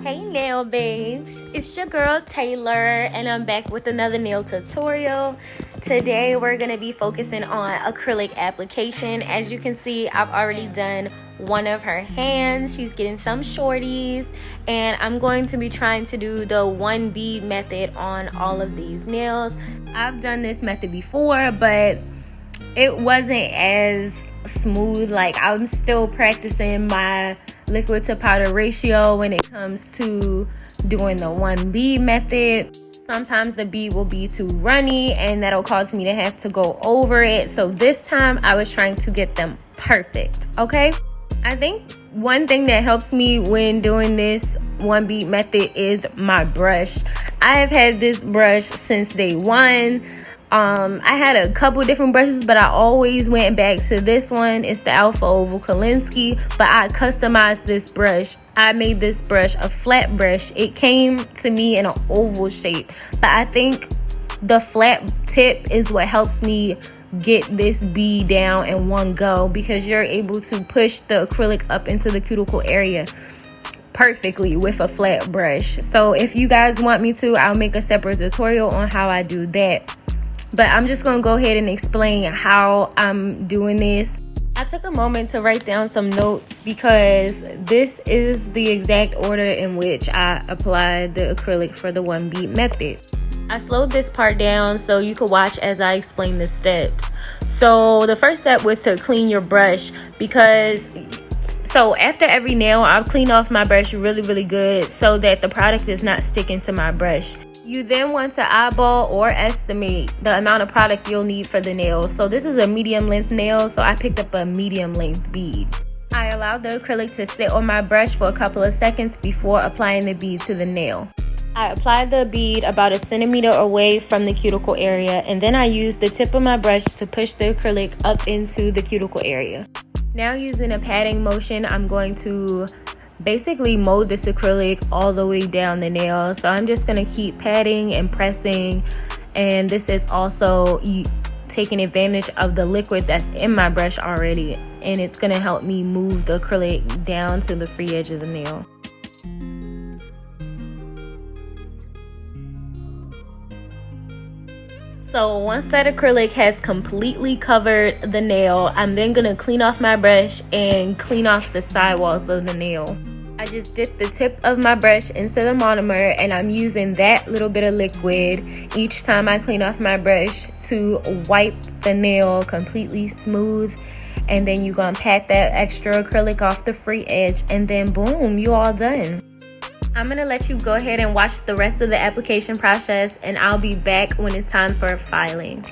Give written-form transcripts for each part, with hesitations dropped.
Hey nail babes, it's your girl Taylor and I'm back with another nail tutorial. Today we're going to be focusing on acrylic application. As you can see, I've already done one of her hands. She's getting some shorties and I'm going to be trying to do the one bead method on all of these nails. I've done this method before, but it wasn't as smooth. Like, I'm still practicing my liquid to powder ratio when it comes to doing the one bead method. Sometimes the bead will be too runny and that'll cause me to have to go over it. So this time I was trying to get them perfect. Okay, I think one thing that helps me when doing this one bead method is my brush. I have had this brush since day one. I had a couple different brushes, but I always went back to this one. It's the Alpha Oval Kolinsky, but I customized this brush. I made this brush a flat brush. It came to me in an oval shape, but I think the flat tip is what helps me get this bead down in one go, because you're able to push the acrylic up into the cuticle area perfectly with a flat brush. So if you guys want me to, I'll make a separate tutorial on how I do that. But I'm just going to go ahead and explain how I'm doing this. I took a moment to write down some notes because this is the exact order in which I applied the acrylic for the one bead method. I slowed this part down so you could watch as I explain the steps. So the first step was to clean your brush, because after every nail, I'll clean off my brush really good so that the product is not sticking to my brush. You then want to eyeball or estimate the amount of product you'll need for the nail. So this is a medium length nail, so I picked up a medium length bead. I allowed the acrylic to sit on my brush for a couple of seconds before applying the bead to the nail. I applied the bead about a centimeter away from the cuticle area, and then I used the tip of my brush to push the acrylic up into the cuticle area. Now, using a patting motion, I'm going to basically mold this acrylic all the way down the nail. So I'm just going to keep patting and pressing, and this is also taking advantage of the liquid that's in my brush already, and it's going to help me move the acrylic down to the free edge of the nail. So once that acrylic has completely covered the nail, I'm then going to clean off my brush and clean off the sidewalls of the nail. I just dip the tip of my brush into the monomer, and I'm using that little bit of liquid each time I clean off my brush to wipe the nail completely smooth. And then you're going to pat that extra acrylic off the free edge, and then boom, you all done. I'm going to let you go ahead and watch the rest of the application process, and I'll be back when it's time for filing.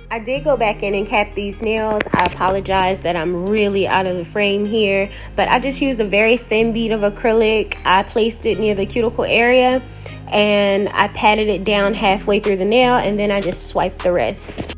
I did go back in and cap these nails. I apologize that I'm really out of the frame here, but I just used a very thin bead of acrylic. I placed it near the cuticle area and I patted it down halfway through the nail, and then I just swiped the rest.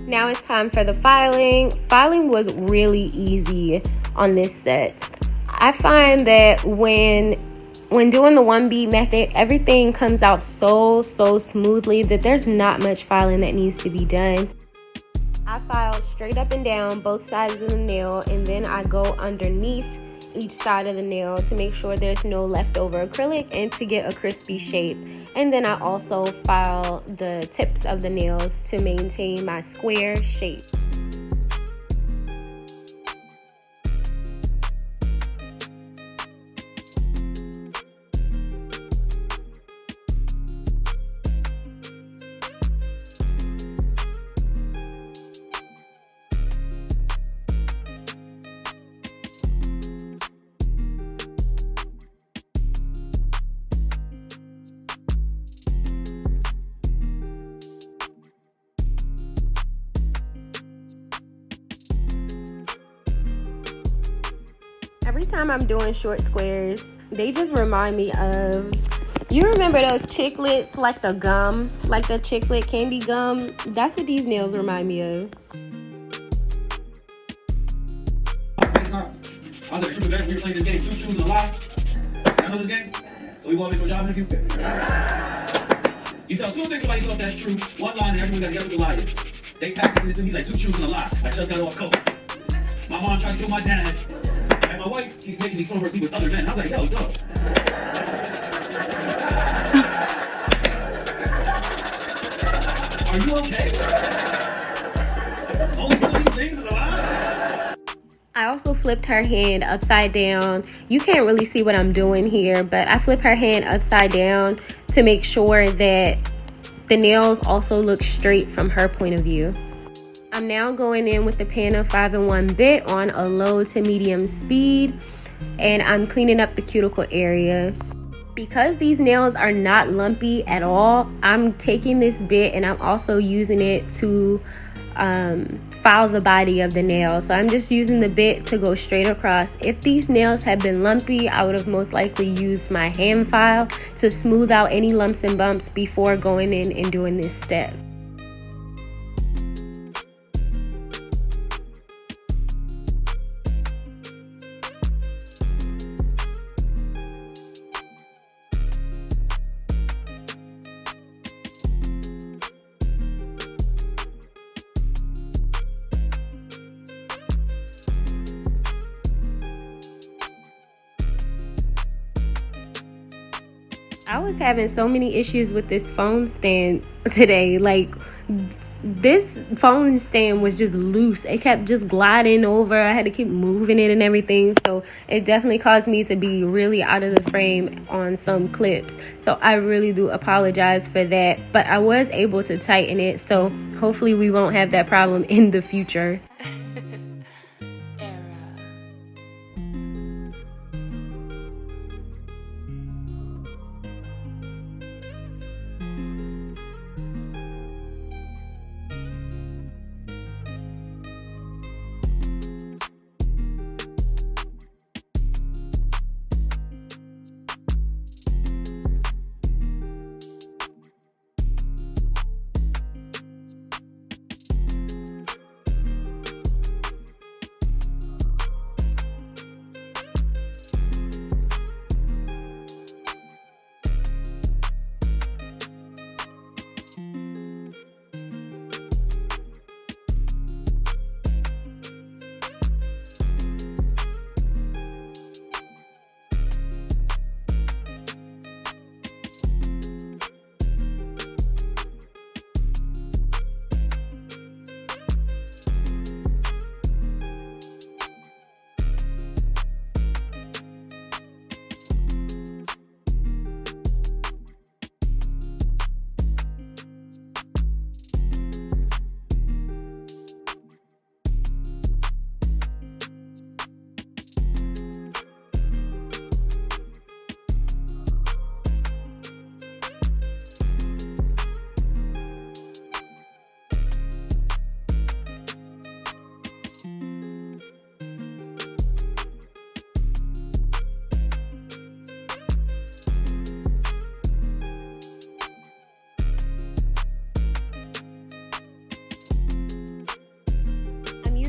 Now it's time for the filing. Filing was really easy on this set. I find that when doing the 1 bead method, everything comes out so smoothly that there's not much filing that needs to be done. I file straight up and down both sides of the nail, and then I go underneath each side of the nail to make sure there's no leftover acrylic and to get a crispy shape. And then I also file the tips of the nails to maintain my square shape. Every time I'm doing short squares, they just remind me of, you remember those chiclets, like the gum, like the chiclet candy gum? That's what these nails remind me of. I was at the crew event, we were playing this game, 2 Truths and a Lie. Y'all know this game? So we go up for a job interview. You tell 2 things about yourself that's true, 1 lie, and everyone got to guess what the lie is. They passed it to me, he's like, 2 truths and a lie. I just got off coke. My mom tried to kill my dad. And my wife keeps making me converse with other men. I was like, yo, go. Are you okay? Only 1 of these things is a lie? I also flipped her hand upside down. You can't really see what I'm doing here, but I flip her hand upside down to make sure that the nails also look straight from her point of view. I'm now going in with the Pana 5-in-1 bit on a low to medium speed, and I'm cleaning up the cuticle area. Because these nails are not lumpy at all, I'm taking this bit and I'm also using it to file the body of the nail. So I'm just using the bit to go straight across. If these nails had been lumpy, I would have most likely used my hand file to smooth out any lumps and bumps before going in and doing this step. I was having so many issues with this phone stand today. Like, this phone stand was just loose. It kept just gliding over. I had to keep moving it and everything. So it definitely caused me to be really out of the frame on some clips. So I really do apologize for that. But I was able to tighten it. So hopefully we won't have that problem in the future.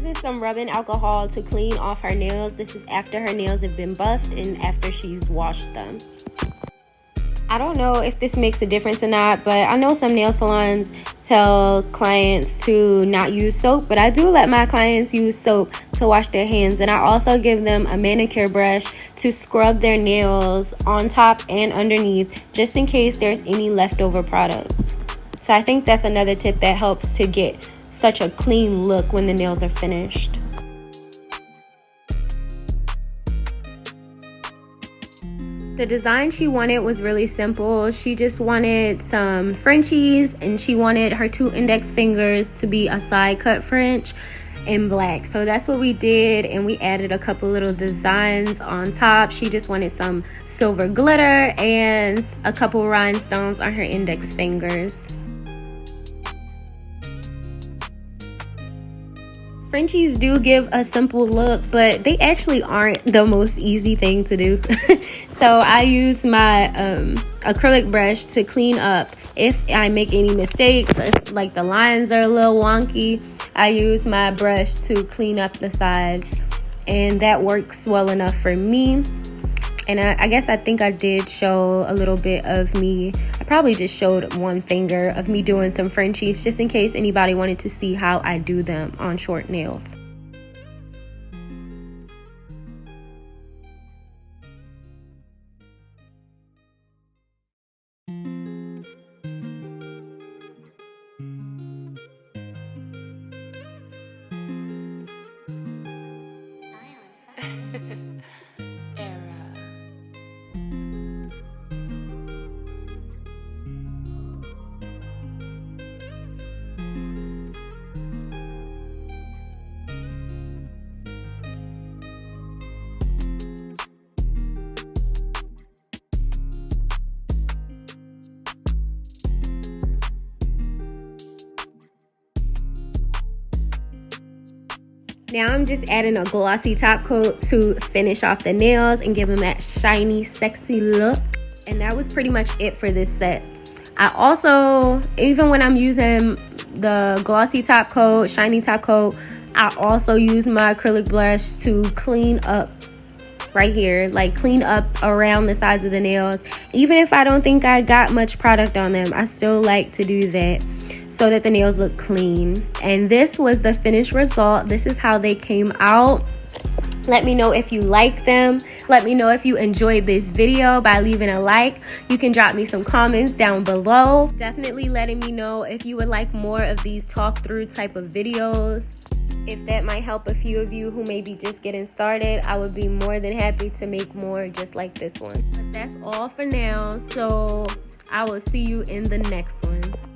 using some rubbing alcohol to clean off her nails. This is after her nails have been buffed and after she's washed them. I don't know if this makes a difference or not, but I know some nail salons tell clients to not use soap, but I do let my clients use soap to wash their hands, and I also give them a manicure brush to scrub their nails on top and underneath, just in case there's any leftover products. So I think that's another tip that helps to get such a clean look when the nails are finished. The design she wanted was really simple. She just wanted some Frenchies, and she wanted her 2 index fingers to be a side cut French in black. So that's what we did, and we added a couple little designs on top. She just wanted some silver glitter and a couple rhinestones on her index fingers. Frenchies do give a simple look, but they actually aren't the most easy thing to do. So I use my acrylic brush to clean up if I make any mistakes, if, like, the lines are a little wonky. I use my brush to clean up the sides, and that works well enough for me. And I think I did show a little bit of me. I probably just showed 1 finger of me doing some Frenchies, just in case anybody wanted to see how I do them on short nails. Now I'm just adding a glossy top coat to finish off the nails and give them that shiny, sexy look. And that was pretty much it for this set. I also, even when I'm using the glossy top coat, shiny top coat, I also use my acrylic brush to clean up right here, like clean up around the sides of the nails. Even if I don't think I got much product on them, I still like to do that so that the nails look clean. And this was the finished result. This is how they came out. Let me know if you like them. Let me know if you enjoyed this video by leaving a like. You can drop me some comments down below. Definitely letting me know if you would like more of these talk through type of videos. If that might help a few of you who may be just getting started, I would be more than happy to make more just like this one. But that's all for now. So I will see you in the next one.